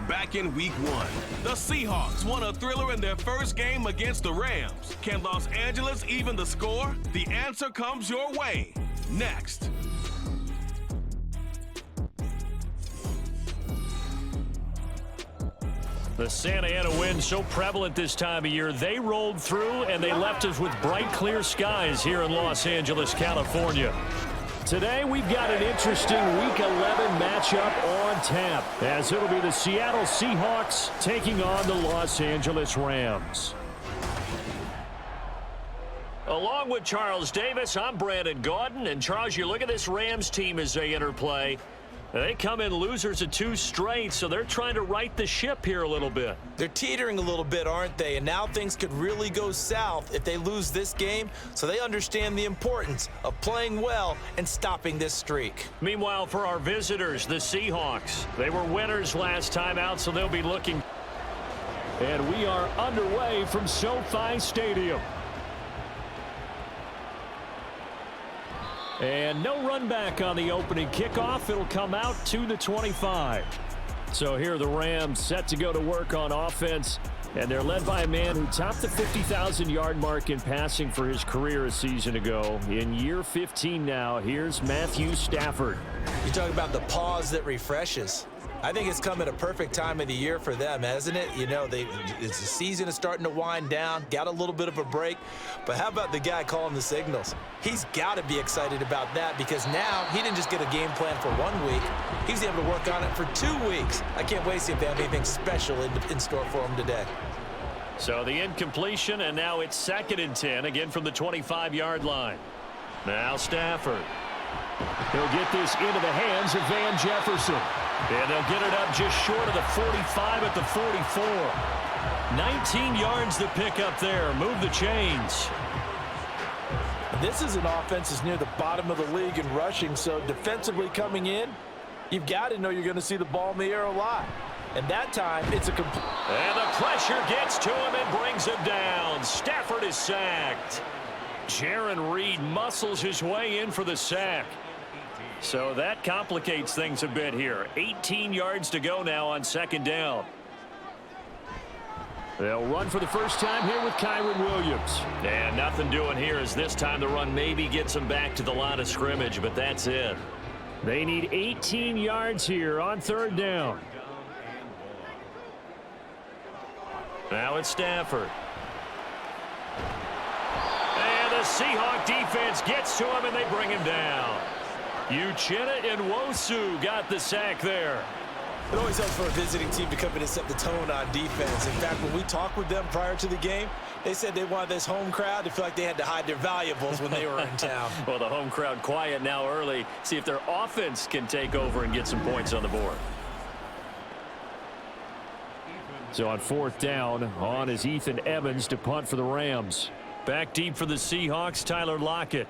back in Week 1. The Seahawks won a thriller in their first game against the Rams. Can Los Angeles even the score? The answer comes your way next. The Santa Ana wind so prevalent this time of year. They rolled through and they left us with bright, clear skies here in Los Angeles, California. Today we've got an interesting Week 11 matchup on tap, as it'll be the Seattle Seahawks taking on the Los Angeles Rams. Along with Charles Davis, I'm Brandon Gaudin. And Charles, you look at this Rams team as they interplay. They come in losers of 2 straight, so they're trying to right the ship here a little bit. They're teetering a little bit, aren't they? And now things could really go south if they lose this game, so they understand the importance of playing well and stopping this streak. Meanwhile, for our visitors, the Seahawks, they were winners last time out, so they'll be looking. And we are underway from SoFi Stadium. And no run back on the opening kickoff. It'll come out to the 25. So here the Rams set to go to work on offense. And they're led by a man who topped the 50,000-yard mark in passing for his career a season ago. In year 15 now, here's Matthew Stafford. You talk about the pause that refreshes. I think it's come at a perfect time of the year for them, hasn't it? You know, the season is starting to wind down, got a little bit of a break. But how about the guy calling the signals? He's got to be excited about that, because now he didn't just get a game plan for 1 week. He's able to work on it for 2 weeks. I can't wait to see if they have anything special in store for him today. So the incompletion, and now it's 2nd and 10, again from the 25-yard line. Now Stafford. He'll get this into the hands of Van Jefferson. And they'll get it up just short of the 45 at the 44. 19 yards to pick up there. Move the chains. This is an offense that's near the bottom of the league in rushing, so defensively coming in, you've got to know you're going to see the ball in the air a lot. And that time, it's a complete. And the pressure gets to him and brings him down. Stafford is sacked. Jaron Reed muscles his way in for the sack. So that complicates things a bit here. 18 yards to go now on 2nd down. They'll run for the first time here with Kyren Williams. And nothing doing here, as this time the run maybe gets them back to the line of scrimmage, but that's it. They need 18 yards here on 3rd down. Now it's Stafford. And the Seahawk defense gets to him, and they bring him down. Uchenna and Nwosu got the sack there. It always helps for a visiting team to come in and set the tone on defense. In fact, when we talked with them prior to the game, they said they wanted this home crowd to feel like they had to hide their valuables when they were in town. Well, the home crowd quiet now early. See if their offense can take over and get some points on the board. So on 4th down, on is Ethan Evans to punt for the Rams. Back deep for the Seahawks, Tyler Lockett.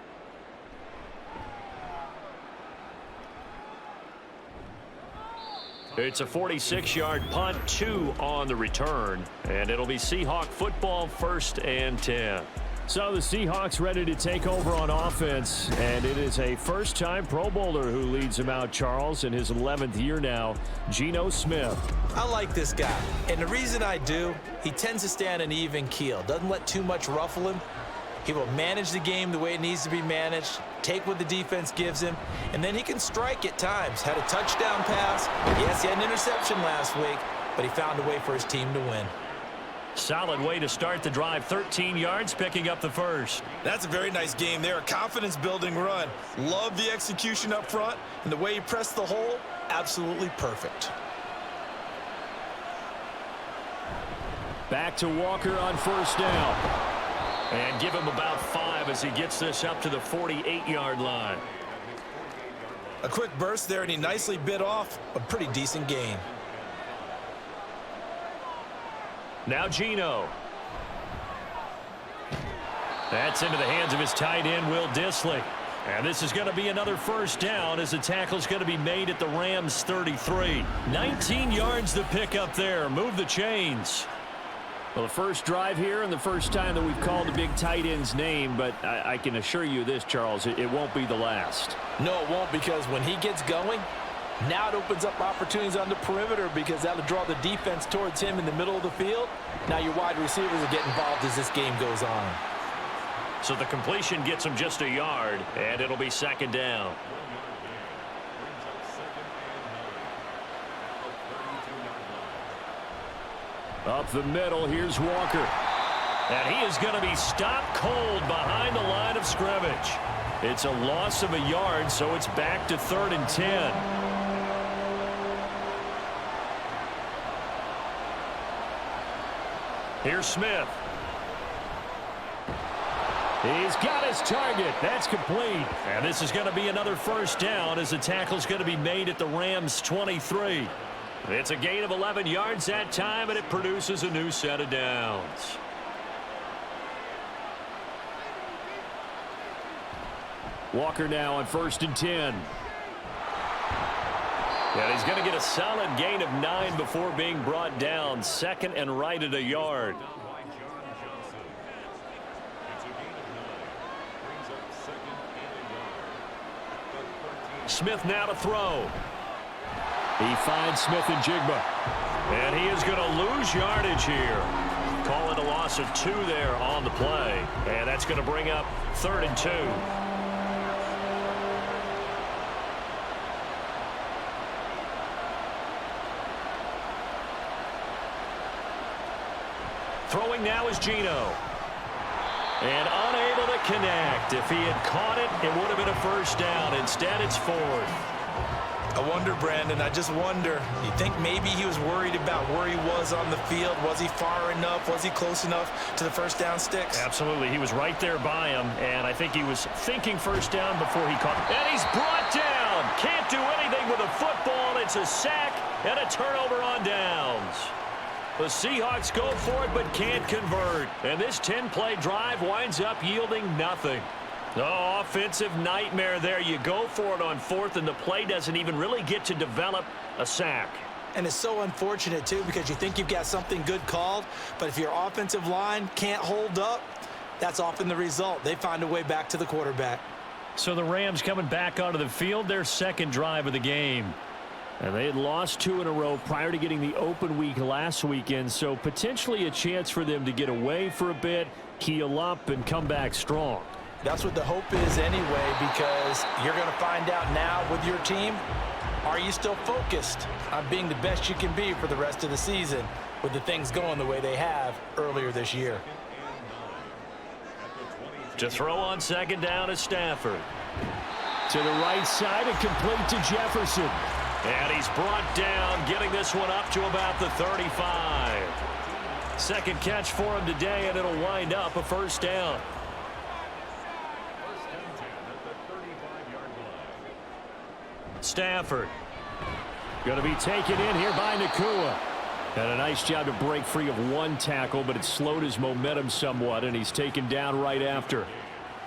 It's a 46-yard punt, 2 on the return, and it'll be Seahawk football, 1st and 10. So the Seahawks ready to take over on offense, and it is a first-time Pro Bowler who leads them out, Charles, in his 11th year now, Geno Smith. I like this guy, and the reason I do, he tends to stay on an even keel, doesn't let too much ruffle him. He will manage the game the way it needs to be managed, take what the defense gives him, and then he can strike at times. Had a touchdown pass. Yes, he had an interception last week, but he found a way for his team to win. Solid way to start the drive. 13 yards, picking up the first. That's a very nice game there. A confidence-building run. Love the execution up front, and the way he pressed the hole, absolutely perfect. Back to Walker on 1st down. And give him about 5 as he gets this up to the 48-yard line. A quick burst there, and he nicely bit off a pretty decent gain. Now Geno. That's into the hands of his tight end, Will Dissly. And this is going to be another 1st down, as the tackle's going to be made at the Rams' 33. 19 yards to pick up there. Move the chains. Well, the first drive here and the first time that we've called the big tight end's name, but I can assure you this, Charles, it won't be the last. No, it won't, because when he gets going, Now it opens up opportunities on the perimeter because that'll draw the defense towards him in the middle of the field. Now your wide receivers will get involved as this game goes on. So the completion gets him just a yard, and it'll be second down. Up the middle, here's Walker. And he is going to be stopped cold behind the line of scrimmage. It's a loss of a yard, so it's back to 3rd and 10. Here's Smith. He's got his target. That's complete. And this is going to be another first down as the tackle's going to be made at the Rams' 23. It's a gain of 11 yards that time, and it produces a new set of downs. Walker now on 1st and 10. And he's going to get a solid gain of 9 before being brought down. 2nd and right at a yard. Smith now to throw. He finds Smith and Jigba. And he is going to lose yardage here. Call it a loss of 2 there on the play. And that's going to bring up 3rd and 2. Throwing now is Geno. And unable to connect. If he had caught it, it would have been a first down. Instead, it's 4th. I wonder, Brandon, I just wonder. You think maybe he was worried about where he was on the field? Was he far enough? Was he close enough to the first down sticks? Absolutely. He was right there by him, and I think he was thinking first down before he caught it. And he's brought down. Can't do anything with a football. It's a sack and a turnover on downs. The Seahawks go for it but can't convert. And this 10-play drive winds up yielding nothing. Oh, offensive nightmare there. You go for it on 4th, and the play doesn't even really get to develop a sack. And it's so unfortunate, too, because you think you've got something good called, but if your offensive line can't hold up, that's often the result. They find a way back to the quarterback. So the Rams coming back onto the field, their 2nd drive of the game. And they had lost 2 in a row prior to getting the open week last weekend, so potentially a chance for them to get away for a bit, heal up, and come back strong. That's what the hope is anyway, because you're going to find out now with your team, are you still focused on being the best you can be for the rest of the season with the things going the way they have earlier this year? To throw on 2nd down is Stafford. To the right side and complete to Jefferson. And he's brought down, getting this one up to about the 35. 2nd catch for him today, and it'll wind up a first down. Stafford going to be taken in here by Nakua. And a nice job to break free of 1 tackle, but it slowed his momentum somewhat, and he's taken down right after.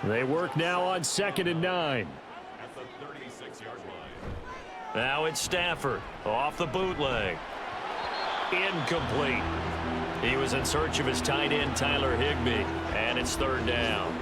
They work now on 2nd and 9. At the 36-yard line. Now it's Stafford off the bootleg. Incomplete. He was in search of his tight end, Tyler Higbee, and it's 3rd down.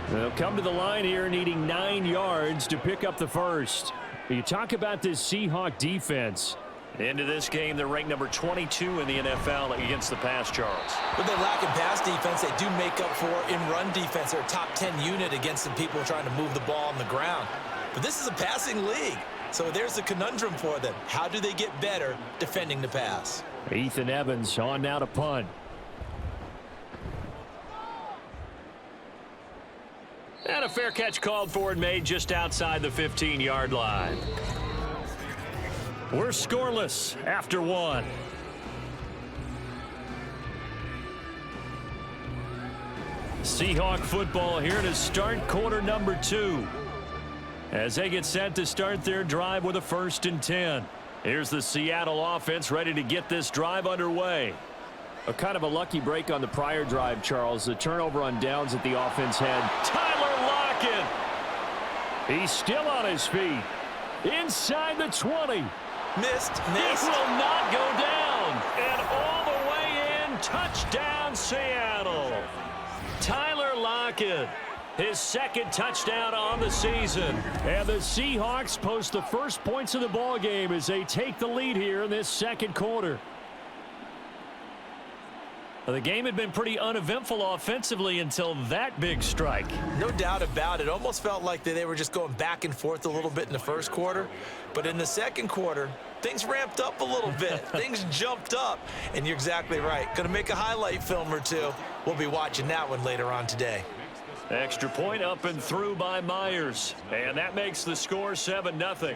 They'll come to the line here needing 9 yards to pick up the first. You talk about this Seahawk defense. Into this game, they're ranked number 22 in the NFL against the pass, Charles. With their lack of pass defense, they do make up for in run defense. They're a top 10 unit against the people trying to move the ball on the ground. But this is a passing league. So there's a conundrum for them. How do they get better defending the pass? Ethan Evans on now to punt. And a fair catch called for and made just outside the 15-yard line. We're scoreless after 1. Seahawk football here to start quarter number 2. As they get set to start their drive with a 1st and 10. Here's the Seattle offense ready to get this drive underway. A kind of a lucky break on the prior drive, Charles. The turnover on downs that the offense had. Tyler Lockett. He's still on his feet. Inside the 20. Missed. It will not go down. And all the way in. Touchdown, Seattle. Tyler Lockett His second touchdown on the season. And the Seahawks post the first points of the ball game as they take the lead here in this second quarter. The game had been pretty uneventful offensively until that big strike. No doubt about it. Almost felt like they were just going back and forth a little bit in the first quarter. But in the second quarter, things ramped up a little bit. Things jumped up. And you're exactly right. Going to make a highlight film or two. We'll be watching that one later on today. Extra point up and through by Myers. And that makes the score 7-0.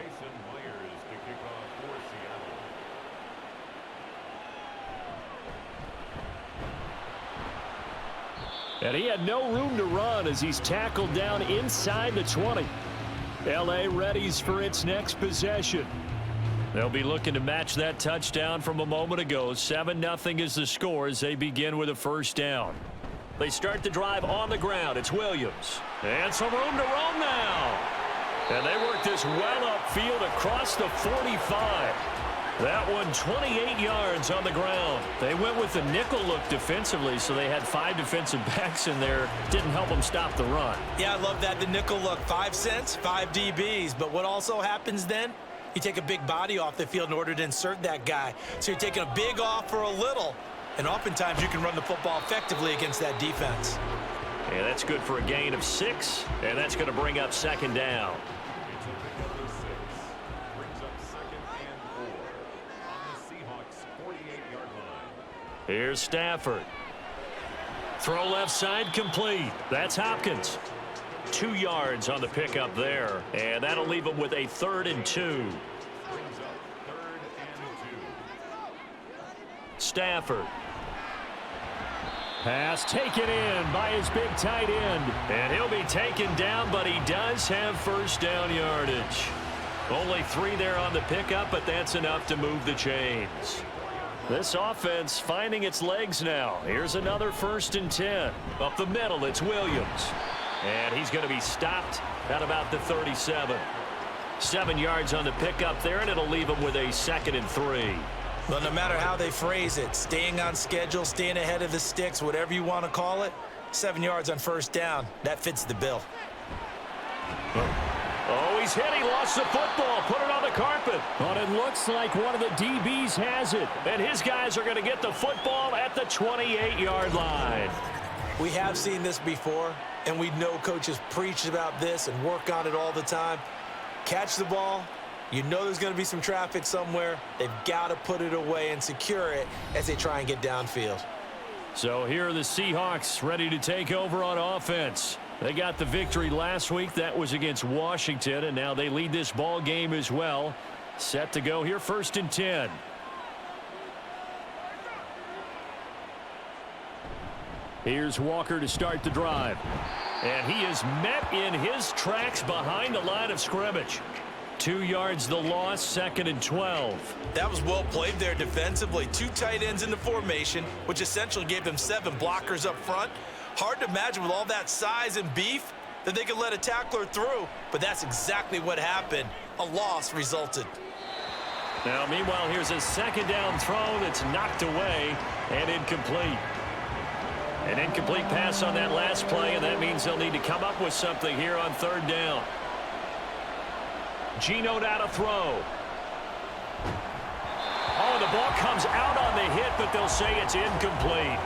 And he had no room to run as he's tackled down inside the 20. L.A. readies for its next possession. They'll be looking to match that touchdown from a moment ago. 7-0 is the score as they begin with a first down. They start the drive on the ground. It's Williams. And some room to roam now. And they work this well upfield across the 45. That one 28 yards on the ground. They went with the nickel look defensively, so they had 5 defensive backs in there. Didn't help them stop the run. Yeah, I love that, the nickel look. 5 cents, 5 DBs. But what also happens then? You take a big body off the field in order to insert that guy. So you're taking a big off for a little. And oftentimes you can run the football effectively against that defense. Yeah, that's good for a gain of 6, and that's going to bring up second down. Here's Stafford. Throw left side complete. That's Hopkins. 2 yards on the pickup there. And that'll leave him with a 3rd and 2. Stafford. Pass taken in by his big tight end. And he'll be taken down, but he does have first down yardage. Only 3 there on the pickup, but that's enough to move the chains. This offense finding its legs now. Here's another 1st and 10. Up the middle, it's Williams. And he's going to be stopped at about the 37. 7 yards on the pickup there, and it'll leave him with a 2nd and 3. Well, no matter how they phrase it, staying on schedule, staying ahead of the sticks, whatever you want to call it, 7 yards on first down, that fits the bill. Oh, he's hit. He lost the football. Put it on the carpet. But it looks like one of the DBs has it. And his guys are going to get the football at the 28-yard line. We have seen this before, and we know coaches preach about this and work on it all the time. Catch the ball. You know there's going to be some traffic somewhere. They've got to put it away and secure it as they try and get downfield. So here are the Seahawks ready to take over on offense. They got the victory last week. That was against Washington, and now they lead this ball game as well. Set to go here, 1st and 10. Here's Walker to start the drive. And he is met in his tracks behind the line of scrimmage. 2 yards the loss, 2nd and 12. That was well played there defensively. 2 tight ends in the formation, which essentially gave them 7 blockers up front. Hard to imagine with all that size and beef that they could let a tackler through, but that's exactly what happened. A loss resulted. Now, meanwhile, here's a 2nd down throw that's knocked away and incomplete. An incomplete pass on that last play, and that means they'll need to come up with something here on 3rd down. Geno now to throw. Oh, the ball comes out on the hit, but they'll say it's incomplete.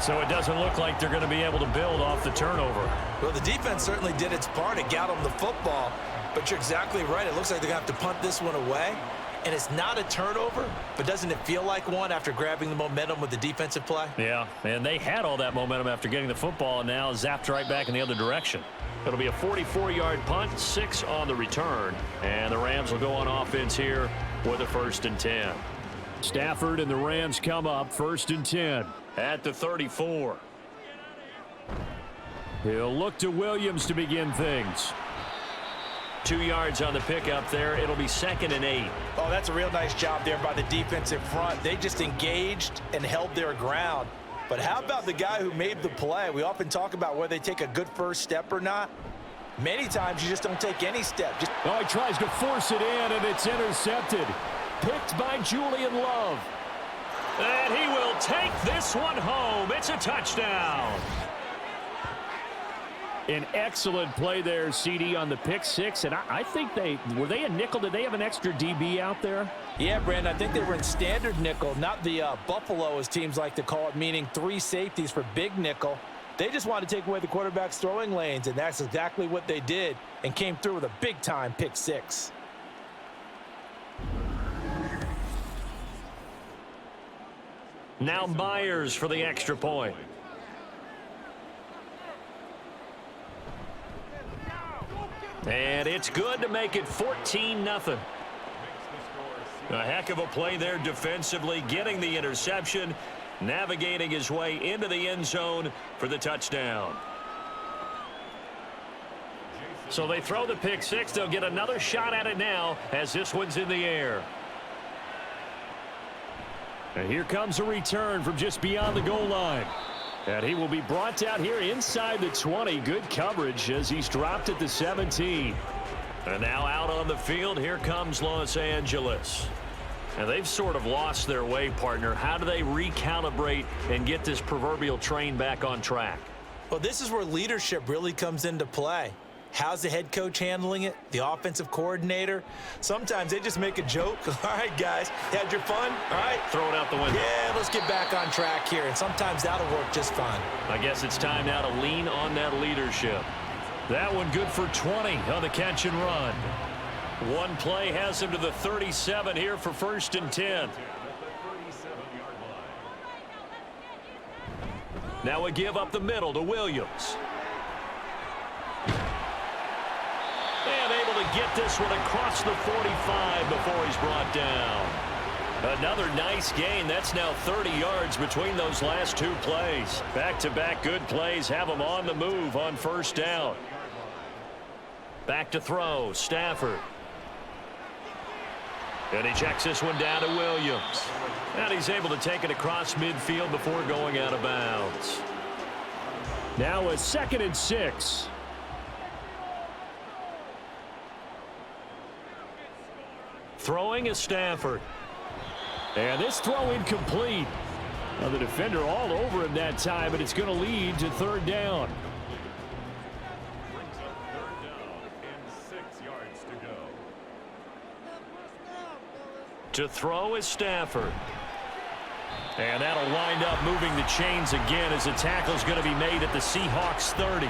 So it doesn't look like they're going to be able to build off the turnover. Well, the defense certainly did its part. It got them the football, but you're exactly right. It looks like they're going to have to punt this one away. And it's not a turnover, but doesn't it feel like one after grabbing the momentum with the defensive play? Yeah, and they had all that momentum after getting the football and now zapped right back in the other direction. It'll be a 44-yard punt, 6 on the return, and the Rams will go on offense here with a 1st and 10. Stafford and the Rams come up 1st and 10 at the 34. He'll look to Williams to begin things. 2 yards on the pickup there. It'll be 2nd and 8. Oh, that's a real nice job there by the defensive front. They just engaged and held their ground. But how about the guy who made the play? We often talk about whether they take a good first step or not. Many times you just don't take any step. Oh, he tries to force it in, and it's intercepted. Picked by Julian Love. And he will take this one home. It's a touchdown. An excellent play there, CD, on the pick six. And I think were they a nickel? Did they have an extra DB out there? Yeah, Brandon, I think they were in standard nickel, not the Buffalo, as teams like to call it, meaning 3 safeties for big nickel. They just wanted to take away the quarterback's throwing lanes, and that's exactly what they did, and came through with a big-time pick six. Now Myers for the extra point. And it's good to make it 14-0. A heck of a play there defensively, getting the interception, navigating his way into the end zone for the touchdown. So they throw the pick six. They'll get another shot at it now as this one's in the air. And here comes a return from just beyond the goal line. And he will be brought down here inside the 20. Good coverage as he's dropped at the 17. And now out on the field, here comes Los Angeles. And they've sort of lost their way, partner. How do they recalibrate and get this proverbial train back on track? Well, this is where leadership really comes into play. How's the head coach handling it? The offensive coordinator? Sometimes they just make a joke. All right, guys, had your fun? All right. Throw it out the window. Yeah, let's get back on track here. And sometimes that'll work just fine. I guess it's time now to lean on that leadership. That one good for 20 on the catch and run. One play has him to the 37 here for 1st and 10. Now a give up the middle to Williams. And able to get this one across the 45 before he's brought down. Another nice gain. That's now 30 yards between those last 2 plays. Back-to-back good plays have him on the move on 1st down. Back to throw, Stafford. And he checks this one down to Williams. And he's able to take it across midfield before going out of bounds. Now a 2nd and 6. Throwing is Stafford. And this throw incomplete. Now the defender all over him that time, but it's going to lead to 3rd down. To throw is Stafford. And that'll wind up moving the chains again as the tackle's going to be made at the Seahawks 30.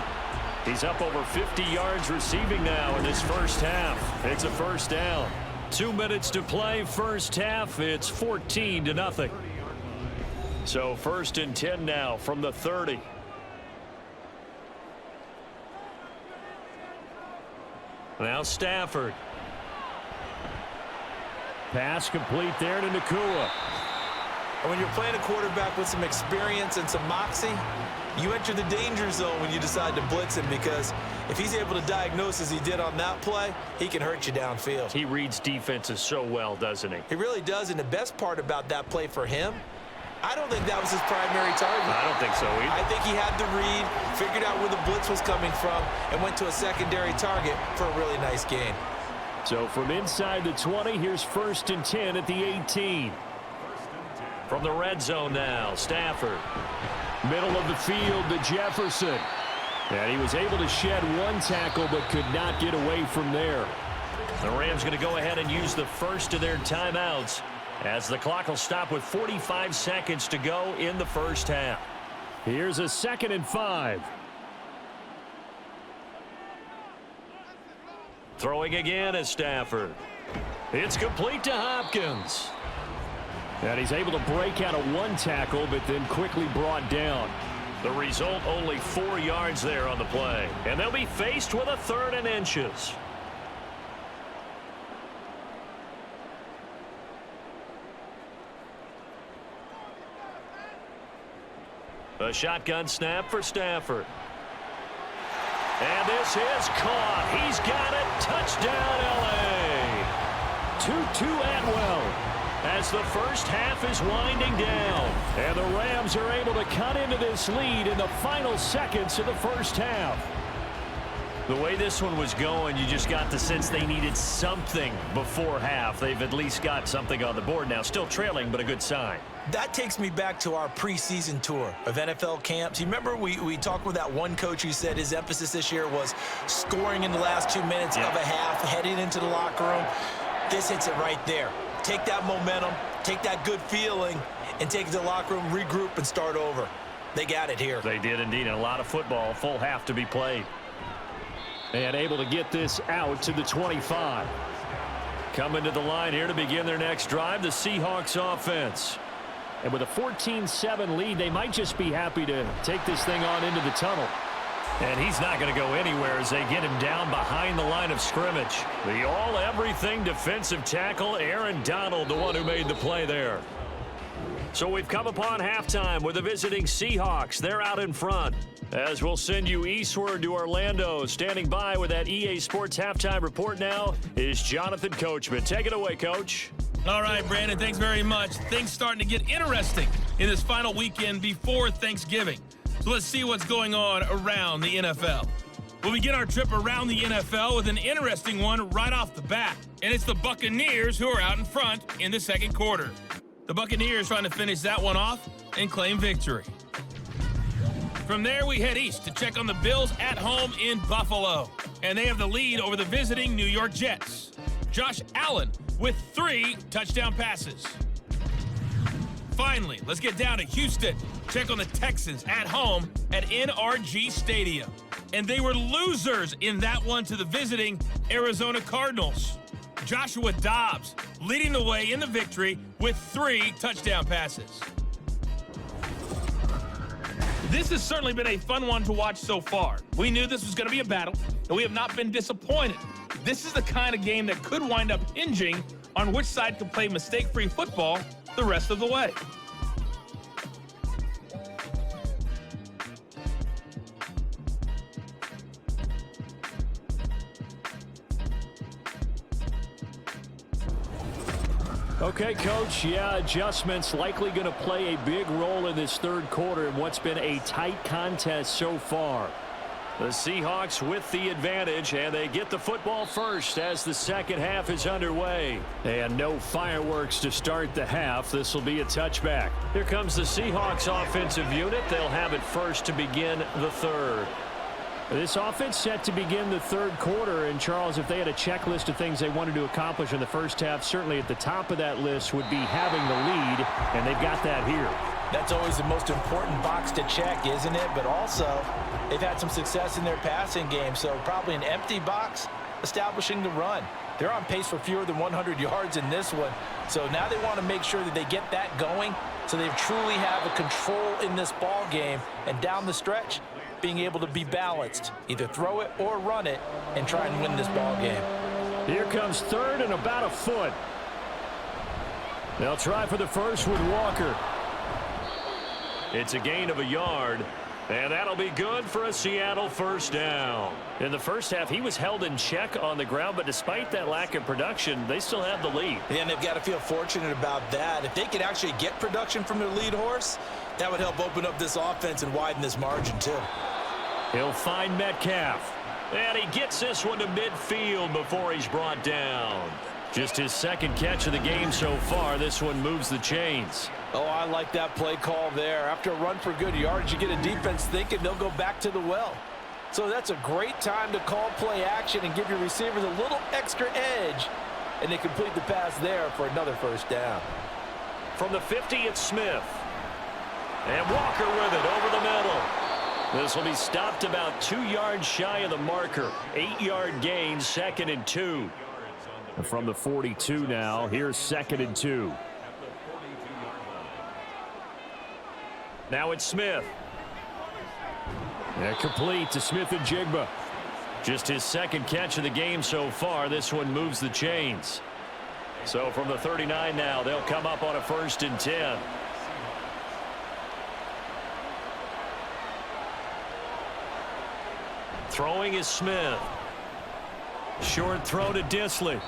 He's up over 50 yards receiving now in this 1st half. It's a 1st down. 2 minutes to play, 1st half. It's 14-0. So 1st and 10 now from the 30. Now Stafford. Pass complete there to Nakua. And when you're playing a quarterback with some experience and some moxie, you enter the danger zone when you decide to blitz him, because if he's able to diagnose as he did on that play, he can hurt you downfield. He reads defenses so well, doesn't he? He really does, and the best part about that play for him, I don't think that was his primary target. I don't think so either. I think he had the read, figured out where the blitz was coming from, and went to a secondary target for a really nice gain. So from inside the 20, here's 1st and 10 at the 18. From the red zone now, Stafford. Middle of the field to Jefferson. And he was able to shed 1 tackle but could not get away from there. The Rams going to go ahead and use the first of their timeouts as the clock will stop with 45 seconds to go in the 1st half. Here's a 2nd and 5. Throwing again is Stafford. It's complete to Hopkins. And he's able to break out of 1 tackle, but then quickly brought down. The result, only 4 yards there on the play. And they'll be faced with a 3rd and inches. A shotgun snap for Stafford. And this is caught. He's got it. Touchdown, L.A. 2-2 Atwell as the 1st half is winding down. And the Rams are able to cut into this lead in the final seconds of the 1st half. The way this one was going, you just got the sense they needed something before half. They've at least got something on the board now. Still trailing, but a good sign. That takes me back to our preseason tour of NFL camps. You remember we talked with that one coach who said his emphasis this year was scoring in the last 2 minutes of a half, heading into the locker room. This hits it right there. Take that momentum, take that good feeling, and take it to the locker room, regroup, and start over. They got it here. They did indeed, and a lot of football, full half to be played. And able to get this out to the 25. Coming to the line here to begin their next drive, the Seahawks offense. And with a 14-7 lead, they might just be happy to take this thing on into the tunnel. And he's not going to go anywhere as they get him down behind the line of scrimmage. The all-everything defensive tackle, Aaron Donald, the one who made the play there. So we've come upon halftime with the visiting Seahawks. They're out in front. As we'll send you eastward to Orlando. Standing by with that EA Sports halftime report now is Jonathan Coachman. Take it away, Coach. All right, Brandon, thanks very much. Things starting to get interesting in this final weekend before Thanksgiving. So let's see what's going on around the NFL. We'll begin our trip around the NFL with an interesting one right off the bat. And it's the Buccaneers who are out in front in the second quarter. The Buccaneers trying to finish that one off and claim victory. From there, we head east to check on the Bills at home in Buffalo. And they have the lead over the visiting New York Jets. Josh Allen with 3 touchdown passes. Finally, let's get down to Houston. Check on the Texans at home at NRG Stadium. And they were losers in that one to the visiting Arizona Cardinals. Joshua Dobbs leading the way in the victory with 3 touchdown passes. This has certainly been a fun one to watch so far. We knew this was going to be a battle, and we have not been disappointed. This is the kind of game that could wind up hinging on which side can play mistake-free football the rest of the way. Okay, Coach, adjustments likely going to play a big role in this third quarter in what's been a tight contest so far. The Seahawks with the advantage, and they get the football first as the second half is underway. And no fireworks to start the half. This will be a touchback. Here comes the Seahawks offensive unit. They'll have it first to begin the third. This offense set to begin the third quarter, and Charles, if they had a checklist of things they wanted to accomplish in the first half, certainly at the top of that list would be having the lead, and they've got that here. That's always the most important box to check, isn't it? But also, they've had some success in their passing game, so probably an empty box establishing the run. They're on pace for fewer than 100 yards in this one, so now they want to make sure that they get that going so they truly have a control in this ball game, and down the stretch, being able to be balanced, either throw it or run it, and try and win this ball game. Here comes third and about a foot. They'll try for the first with Walker. It's a gain of a yard, and that'll be good for a Seattle first down. In the first half, he was held in check on the ground, but despite that lack of production, they still have the lead. And they've got to feel fortunate about that. If they could actually get production from their lead horse, that would help open up this offense and widen this margin too. He'll find Metcalf. And he gets this one to midfield before he's brought down. Just his second catch of the game so far. This one moves the chains. Oh, I like that play call there. After a run for good yards, you get a defense thinking they'll go back to the well. So that's a great time to call play action and give your receivers a little extra edge. And they complete the pass there for another first down. From the 50, it's Smith. And Walker with it over the middle. This will be stopped about 2 yards shy of the marker. 8-yard gain, 2nd and 2. From the 42 now, here's 2nd and 2. Now it's Smith. And complete to Smith and Jigba. Just his second catch of the game so far. This one moves the chains. So from the 39 now, they'll come up on a 1st and 10. Throwing is Smith. Short throw to Disley.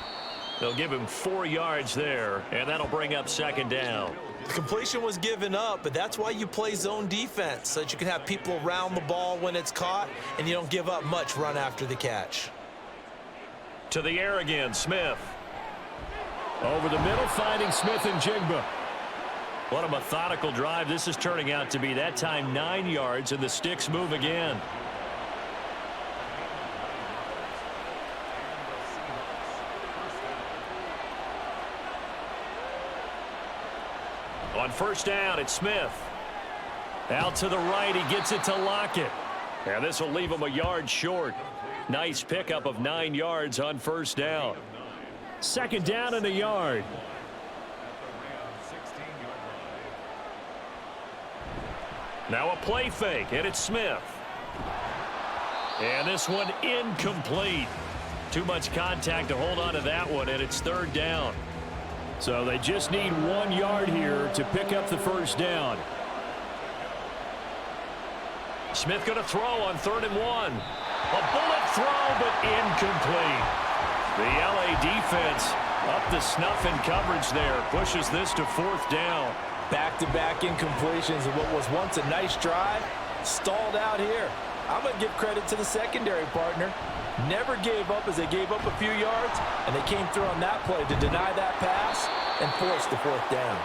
They'll give him 4 yards there, and that'll bring up 2nd down. The completion was given up, but that's why you play zone defense, so that you can have people around the ball when it's caught, and you don't give up much run after the catch. To the air again, Smith. Over the middle, finding Smith and Jigba. What a methodical drive this is turning out to be. That time 9 yards, and the sticks move again. On first down, it's Smith. Out to the right, he gets it to Lockett. And this will leave him a yard short. Nice pickup of 9 yards on first down. Second down and a yard. Now a play fake, and it's Smith. And this one incomplete. Too much contact to hold on to that one, and it's third down. So they just need 1 yard here to pick up the first down. Smith going to throw on 3rd and 1. A bullet throw, but incomplete. The LA defense up to snuff in coverage there. Pushes this to 4th down. Back-to-back incompletions of what was once a nice drive. Stalled out here. I'm going to give credit to the secondary partner. Never gave up as they gave up a few yards, and they came through on that play to deny that pass and force the 4th down.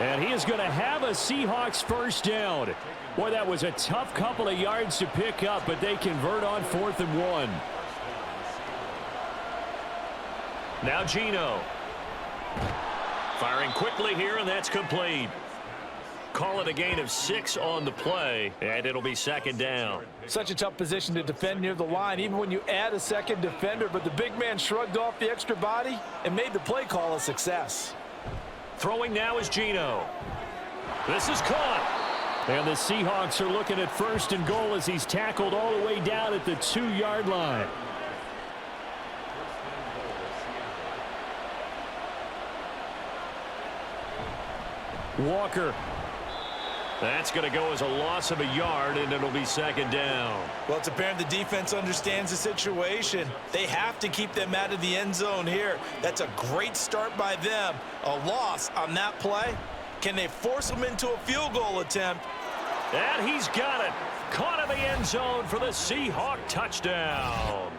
And he is going to have a Seahawks first down. Boy, that was a tough couple of yards to pick up, but they convert on 4th and 1. Now Geno. Firing quickly here, and that's complete. Call it a gain of 6 on the play, and it'll be second down. Such a tough position to defend near the line, even when you add a second defender, but the big man shrugged off the extra body and made the play call a success. Throwing now is Geno. This is caught. And the Seahawks are looking at 1st and goal as he's tackled all the way down at the 2-yard line. Walker. That's going to go as a loss of a yard, and it'll be second down. Well, it's apparent the defense understands the situation. They have to keep them out of the end zone here. That's a great start by them. A loss on that play. Can they force them into a field goal attempt? And he's got it. Caught in the end zone for the Seahawk touchdown.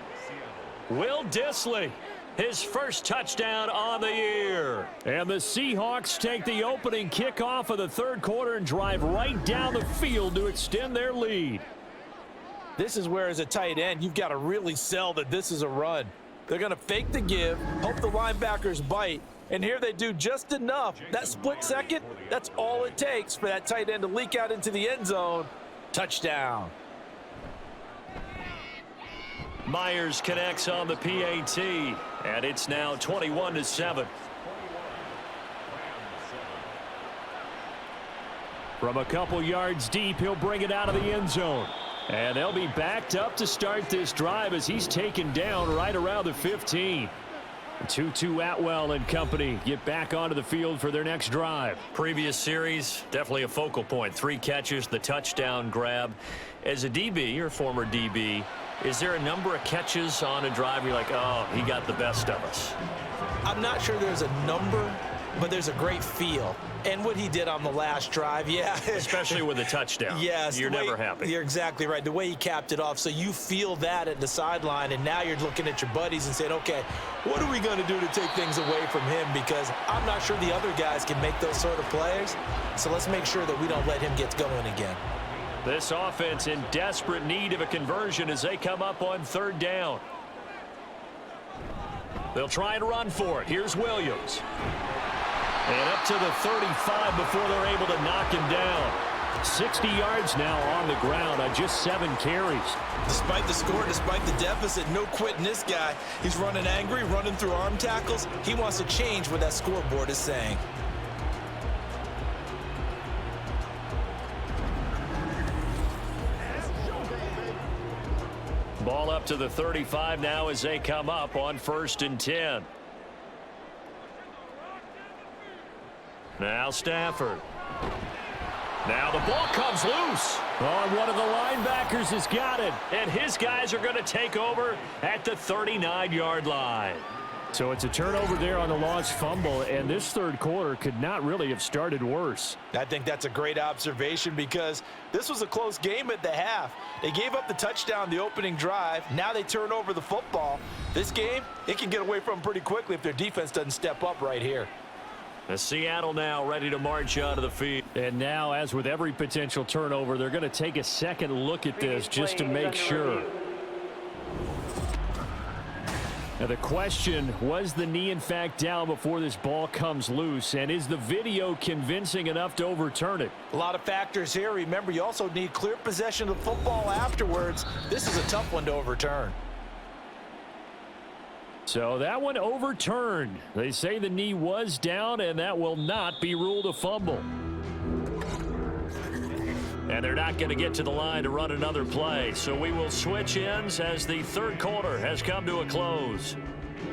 Will Dissly, his first touchdown on the year. And the Seahawks take the opening kickoff of the 3rd quarter and drive right down the field to extend their lead. This is where, as a tight end, you've got to really sell that this is a run. They're going to fake the give, hope the linebackers bite, and here they do just enough. That split second, that's all it takes for that tight end to leak out into the end zone. Touchdown. Myers connects on the PAT, and it's now 21-7. From a couple yards deep, he'll bring it out of the end zone. And they'll be backed up to start this drive as he's taken down right around the 15. Tutu Atwell and company get back onto the field for their next drive. Previous series, definitely a focal point. 3 catches, the touchdown grab. As a DB, or former DB, is there a number of catches on a drive you're like, oh, he got the best of us? I'm not sure there's a number, but there's a great feel. And what he did on the last drive, yeah. Especially with a touchdown. Yes. You're never happy. You're exactly right. The way he capped it off, so you feel that at the sideline, and now you're looking at your buddies and saying, okay, what are we going to do to take things away from him? Because I'm not sure the other guys can make those sort of plays. So let's make sure that we don't let him get going again. This offense in desperate need of a conversion as they come up on 3rd down. They'll try and run for it. Here's Williams. And up to the 35 before they're able to knock him down. 60 yards now on the ground on just 7 carries. Despite the score, despite the deficit, no quitting this guy. He's running angry, running through arm tackles. He wants to change what that scoreboard is saying. Ball up to the 35 now as they come up on 1st and 10. Now Stafford. Now the ball comes loose. Oh, one of the linebackers has got it. And his guys are going to take over at the 39-yard line. So it's a turnover there on the lost fumble, and this third quarter could not really have started worse. I think that's a great observation because this was a close game at the half. They gave up the touchdown the opening drive. Now they turn over the football. This game, it can get away from them pretty quickly if their defense doesn't step up right here. Seattle now ready to march out of the field. And now, as with every potential turnover, they're going to take a second look at this just to make sure. Now the question, was the knee in fact down before this ball comes loose? And is the video convincing enough to overturn it? A lot of factors here. Remember, you also need clear possession of the football afterwards. This is a tough one to overturn. So that one overturned. They say the knee was down, and that will not be ruled a fumble. And they're not going to get to the line to run another play. So we will switch ends as the third quarter has come to a close.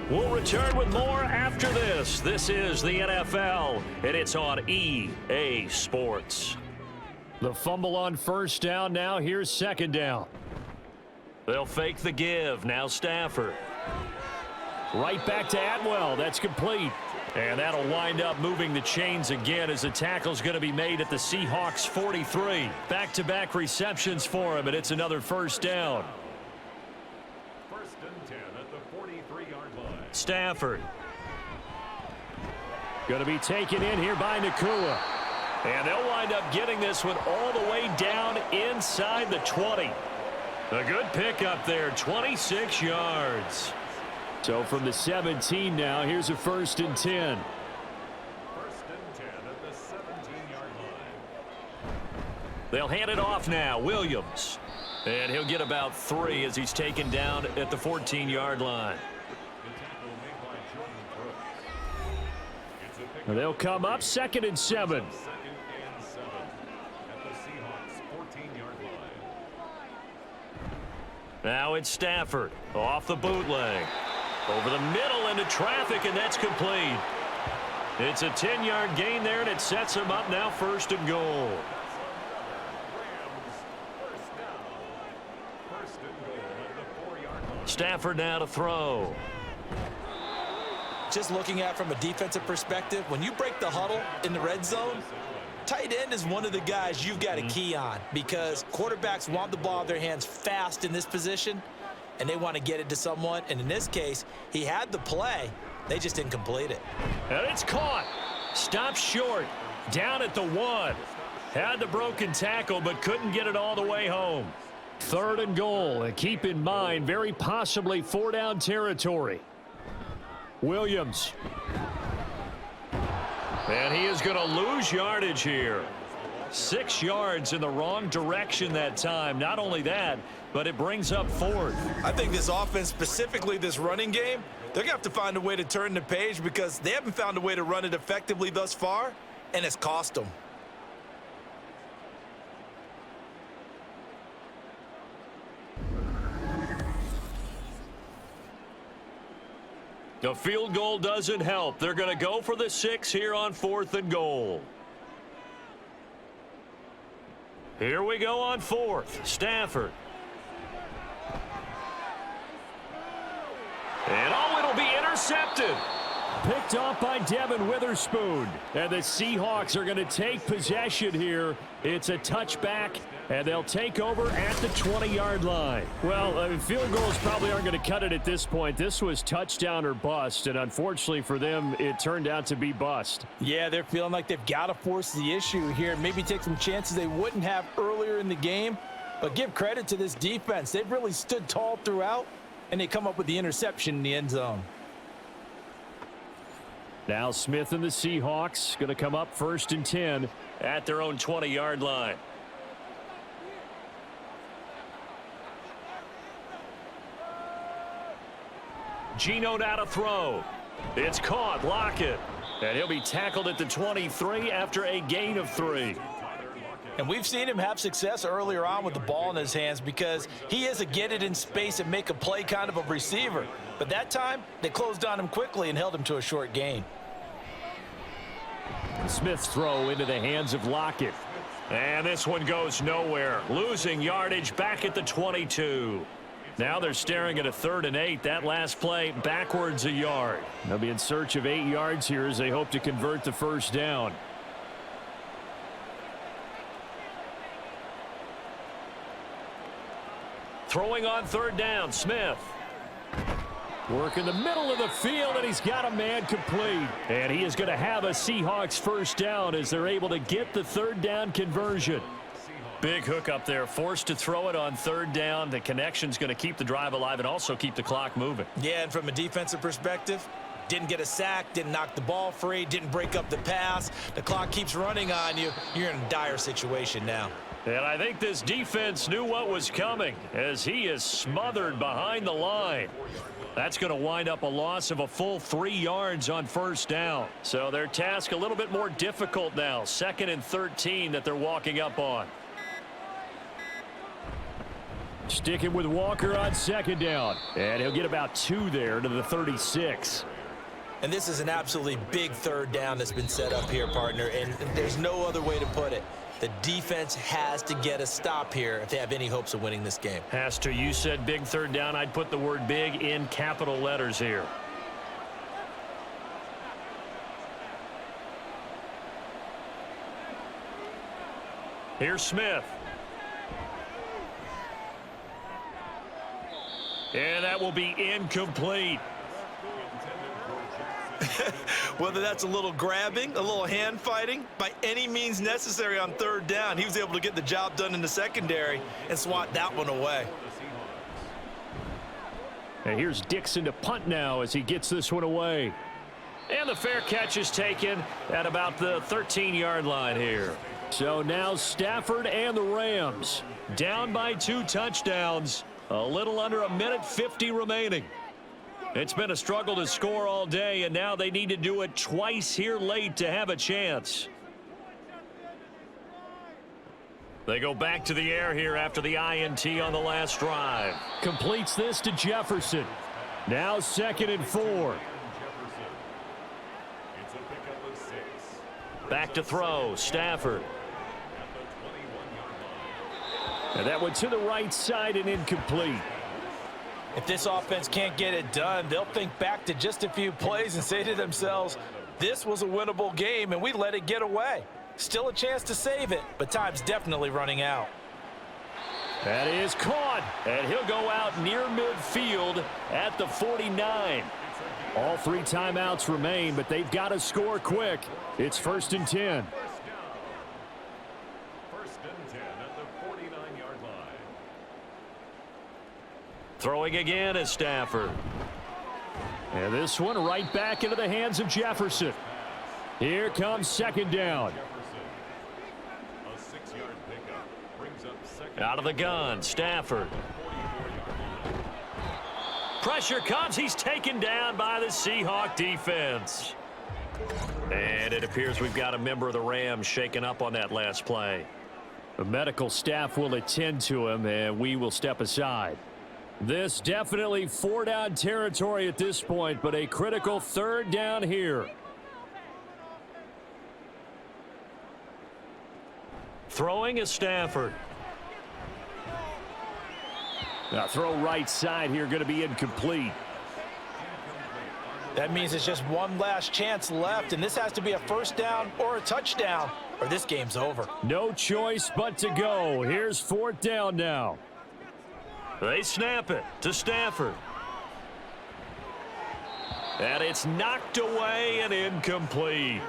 We'll return with more after this. This is the NFL, and it's on EA Sports. The fumble on first down. Now here's second down. They'll fake the give. Now Stafford. Right back to Atwell. That's complete. And that'll wind up moving the chains again as the tackle's going to be made at the Seahawks 43. Back-to-back receptions for him, and it's another first down. First and 10 at the 43-yard line. Stafford. Going to be taken in here by Nakua. And they'll wind up getting this one all the way down inside the 20. A good pickup there, 26 yards. So from the 17 now, here's a first and 10. First and 10 at the 17-yard line. They'll hand it off now. Williams. And he'll get about 3 as he's taken down at the 14-yard line. They'll come up second and 7. Second and 7 at the Seahawks 14-yard line. Now it's Stafford off the bootleg. Over the middle into traffic, and that's complete. It's a 10-yard gain there, and it sets him up now first and goal. First and goal at the 4-yard line. Stafford now to throw. Just looking at it from a defensive perspective, when you break the huddle in the red zone, tight end is one of the guys you've got to key on because quarterbacks want the ball in their hands fast in this position, and they want to get it to someone. And in this case, he had the play. They just didn't complete it. And it's caught. Stopped short. Down at the 1. Had the broken tackle, but couldn't get it all the way home. Third and goal. And keep in mind, very possibly 4-down territory. Williams. And he is going to lose yardage here. 6 yards in the wrong direction that time. Not only that, but it brings up 4th. I think this offense, specifically this running game, they're going to have to find a way to turn the page because they haven't found a way to run it effectively thus far, and it's cost them. The field goal doesn't help. They're going to go for the 6 here on 4th and goal. Here we go on 4th. Stafford. And it'll be intercepted. Picked off by Devin Witherspoon. And the Seahawks are going to take possession here. It's a touchback, and they'll take over at the 20-yard line. Well, field goals probably aren't going to cut it at this point. This was touchdown or bust, and unfortunately for them, it turned out to be bust. Yeah, they're feeling like they've got to force the issue here. Maybe take some chances they wouldn't have earlier in the game. But give credit to this defense. They've really stood tall throughout, and they come up with the interception in the end zone. Now Smith and the Seahawks going to come up first and 10 at their own 20-yard line. Geno now to throw. It's caught. Lockett. And he'll be tackled at the 23 after a gain of 3. And we've seen him have success earlier on with the ball in his hands because he is a get it in space and make a play kind of a receiver. But that time, they closed on him quickly and held him to a short gain. Smith's throw into the hands of Lockett. And this one goes nowhere. Losing yardage back at the 22. Now they're staring at a 3rd and 8. That last play backwards a yard. They'll be in search of 8 yards here as they hope to convert the first down. Throwing on 3rd down, Smith. Work in the middle of the field, and he's got a man complete. And he is going to have a Seahawks first down as they're able to get the 3rd down conversion. Big hook up there, forced to throw it on 3rd down. The connection's going to keep the drive alive and also keep the clock moving. Yeah, and from a defensive perspective, didn't get a sack, didn't knock the ball free, didn't break up the pass. The clock keeps running on you. You're in a dire situation now. And I think this defense knew what was coming as he is smothered behind the line. That's going to wind up a loss of a full 3 yards on first down. So their task a little bit more difficult now. 2nd and 13 that they're walking up on. Sticking with Walker on 2nd down. And he'll get about 2 there to the 36. And this is an absolutely big 3rd down that's been set up here, partner, and there's no other way to put it. The defense has to get a stop here if they have any hopes of winning this game. Has to. You said big 3rd down. I'd put the word big in capital letters here. Here's Smith. And that will be incomplete. Whether that's a little grabbing, a little hand fighting, by any means necessary on 3rd down, he was able to get the job done in the secondary and swat that one away. And here's Dixon to punt now as he gets this one away. And the fair catch is taken at about the 13-yard line here. So now Stafford and the Rams down by 2 touchdowns. A little under a minute 50 remaining. It's been a struggle to score all day, and now they need to do it twice here late to have a chance. They go back to the air here after the INT on the last drive. Completes this to Jefferson. Now 2nd and 4. Back to throw, Stafford. And that went to the right side and incomplete. If this offense can't get it done, they'll think back to just a few plays and say to themselves, this was a winnable game and we let it get away. Still a chance to save it, but time's definitely running out. That is caught, and he'll go out near midfield at the 49. All 3 timeouts remain, but they've got to score quick. It's 1st and 10. Throwing again is Stafford. And this one right back into the hands of Jefferson. Here comes 2nd down. A 6-yard pickup brings up 2nd. Out of the gun, Stafford. Pressure comes. He's taken down by the Seahawk defense. And it appears we've got a member of the Rams shaken up on that last play. The medical staff will attend to him, and we will step aside. This definitely 4-down territory at this point, but a critical 3rd down here. Throwing is Stafford. Now throw right side here, going to be incomplete. That means it's just one last chance left, and this has to be a 1st down or a touchdown, or this game's over. No choice but to go. Here's 4th down now. They snap it to Stafford. And it's knocked away and incomplete.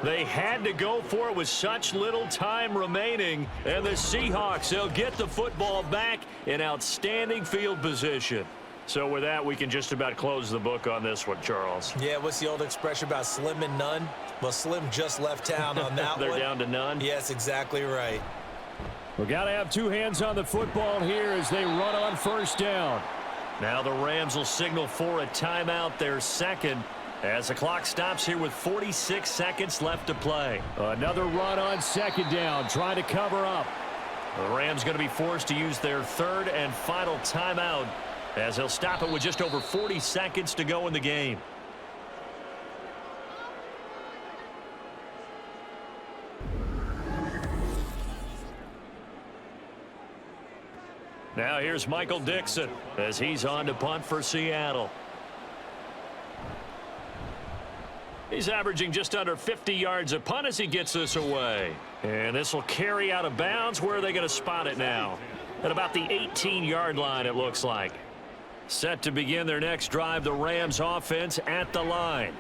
They had to go for it with such little time remaining. And the Seahawks, they'll get the football back in outstanding field position. So with that, we can just about close the book on this one, Charles. Yeah, what's the old expression about slim and none? Well, Slim just left town on that They're one. down to none? Yes, exactly right. We've got to have 2 hands on the football here as they run on 1st down. Now the Rams will signal for a timeout, their 2nd, as the clock stops here with 46 seconds left to play. Another run on 2nd down, trying to cover up. The Rams going to be forced to use their 3rd and final timeout as they'll stop it with just over 40 seconds to go in the game. Now here's Michael Dixon as he's on to punt for Seattle. He's averaging just under 50 yards a punt as he gets this away. And this will carry out of bounds. Where are they going to spot it now? At about the 18-yard line, it looks like. Set to begin their next drive, the Rams offense at the line.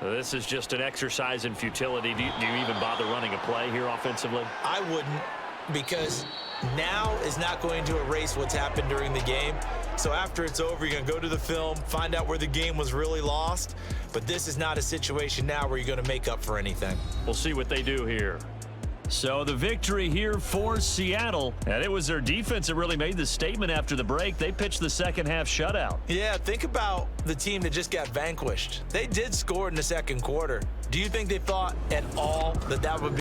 This is just an exercise in futility. Do you even bother running a play here offensively? I wouldn't, because now is not going to erase what's happened during the game. So after it's over, you're going to go to the film, find out where the game was really lost. But this is not a situation now where you're going to make up for anything. We'll see what they do here. So the victory here for Seattle, and it was their defense that really made the statement after the break. They pitched the second half shutout. Yeah, think about the team that just got vanquished. They did score in the second quarter. Do you think they thought at all that that would be